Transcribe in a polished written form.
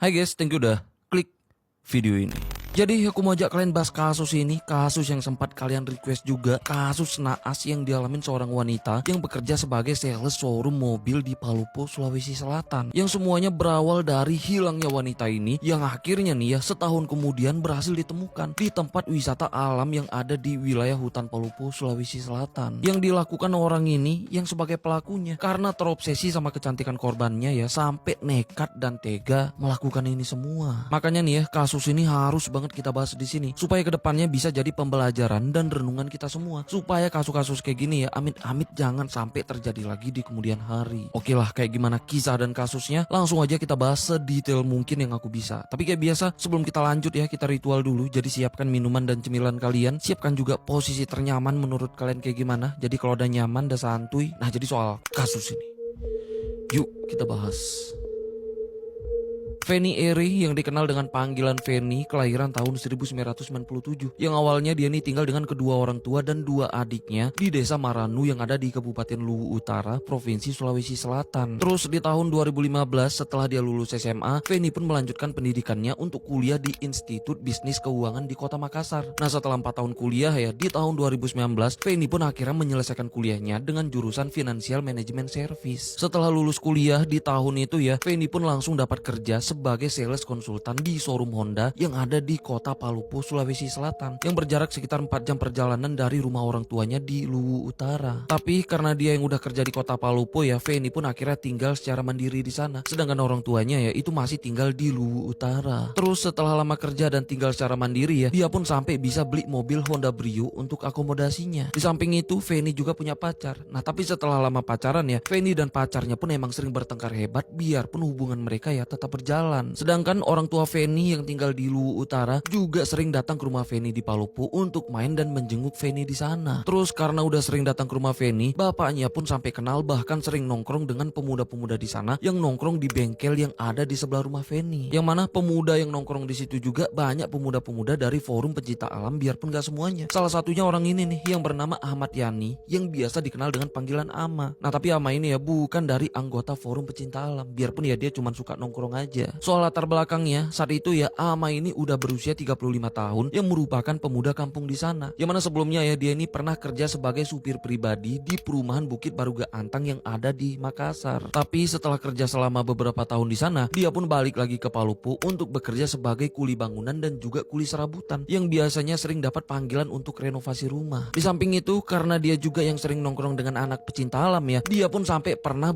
Hai guys, thank you udah klik video ini. Jadi aku mau ajak kalian bahas kasus ini, kasus yang sempat kalian request juga, kasus naas yang dialamin seorang wanita yang bekerja sebagai sales showroom mobil di Palopo, Sulawesi Selatan. Yang semuanya berawal dari hilangnya wanita ini yang akhirnya nih ya setahun kemudian berhasil ditemukan di tempat wisata alam yang ada di wilayah hutan Palopo, Sulawesi Selatan. Yang dilakukan orang ini yang sebagai pelakunya karena terobsesi sama kecantikan korbannya ya sampai nekat dan tega melakukan ini semua. Makanya nih ya kasus ini harus banget kita bahas di sini supaya kedepannya bisa jadi pembelajaran dan renungan kita semua supaya kasus-kasus kayak gini ya amit-amit jangan sampai terjadi lagi di kemudian hari. Oke lah, kayak gimana kisah dan kasusnya langsung aja kita bahas sedetail mungkin yang aku bisa. Tapi kayak biasa sebelum kita lanjut ya kita ritual dulu. Jadi siapkan minuman dan cemilan kalian, siapkan juga posisi ternyaman menurut kalian kayak gimana. Jadi kalau udah nyaman, udah santuy. Nah jadi soal kasus ini, yuk kita bahas. Feni Eri yang dikenal dengan panggilan Feni kelahiran tahun 1997 yang awalnya dia nih tinggal dengan kedua orang tua dan dua adiknya di desa Maranu yang ada di Kabupaten Luwu Utara, Provinsi Sulawesi Selatan. Terus di tahun 2015 setelah dia lulus SMA, Feni pun melanjutkan pendidikannya untuk kuliah di Institut Bisnis Keuangan di Kota Makassar. Nah setelah 4 tahun kuliah ya di tahun 2019 Feni pun akhirnya menyelesaikan kuliahnya dengan jurusan Financial Management Service. Setelah lulus kuliah di tahun itu ya Feni pun langsung dapat kerja sebagai sales konsultan di showroom Honda yang ada di kota Palopo, Sulawesi Selatan yang berjarak sekitar 4 jam perjalanan dari rumah orang tuanya di Luwu Utara. Tapi karena dia yang udah kerja di kota Palopo ya, Feni pun akhirnya tinggal secara mandiri di sana. Sedangkan orang tuanya ya itu masih tinggal di Luwu Utara. Terus setelah lama kerja dan tinggal secara mandiri ya, dia pun sampai bisa beli mobil Honda Brio untuk akomodasinya. Di samping itu Feni juga punya pacar. Nah tapi setelah lama pacaran ya, Feni dan pacarnya pun emang sering bertengkar hebat biarpun hubungan mereka ya tetap berjalan. Sedangkan orang tua Feni yang tinggal di Luwu Utara juga sering datang ke rumah Feni di Palopo untuk main dan menjenguk Feni di sana. Terus karena udah sering datang ke rumah Feni, bapaknya pun sampai kenal bahkan sering nongkrong dengan pemuda-pemuda di sana yang nongkrong di bengkel yang ada di sebelah rumah Feni. Yang mana pemuda yang nongkrong di situ juga banyak pemuda-pemuda dari forum pencinta alam biarpun gak semuanya. Salah satunya orang ini nih yang bernama Ahmad Yani yang biasa dikenal dengan panggilan Ama. Nah tapi Ama ini ya bukan dari anggota forum pencinta alam, biarpun ya dia cuma suka nongkrong aja. Soal latar belakangnya, saat itu ya Ama ini udah berusia 35 tahun yang merupakan pemuda kampung di sana. Yang mana sebelumnya ya dia ini pernah kerja sebagai supir pribadi di perumahan Bukit Baruga Antang yang ada di Makassar. Tapi setelah kerja selama beberapa tahun di sana, dia pun balik lagi ke Palopo untuk bekerja sebagai kuli bangunan dan juga kuli serabutan yang biasanya sering dapat panggilan untuk renovasi rumah. Di samping itu karena dia juga yang sering nongkrong dengan anak pecinta alam ya, dia pun sampai pernah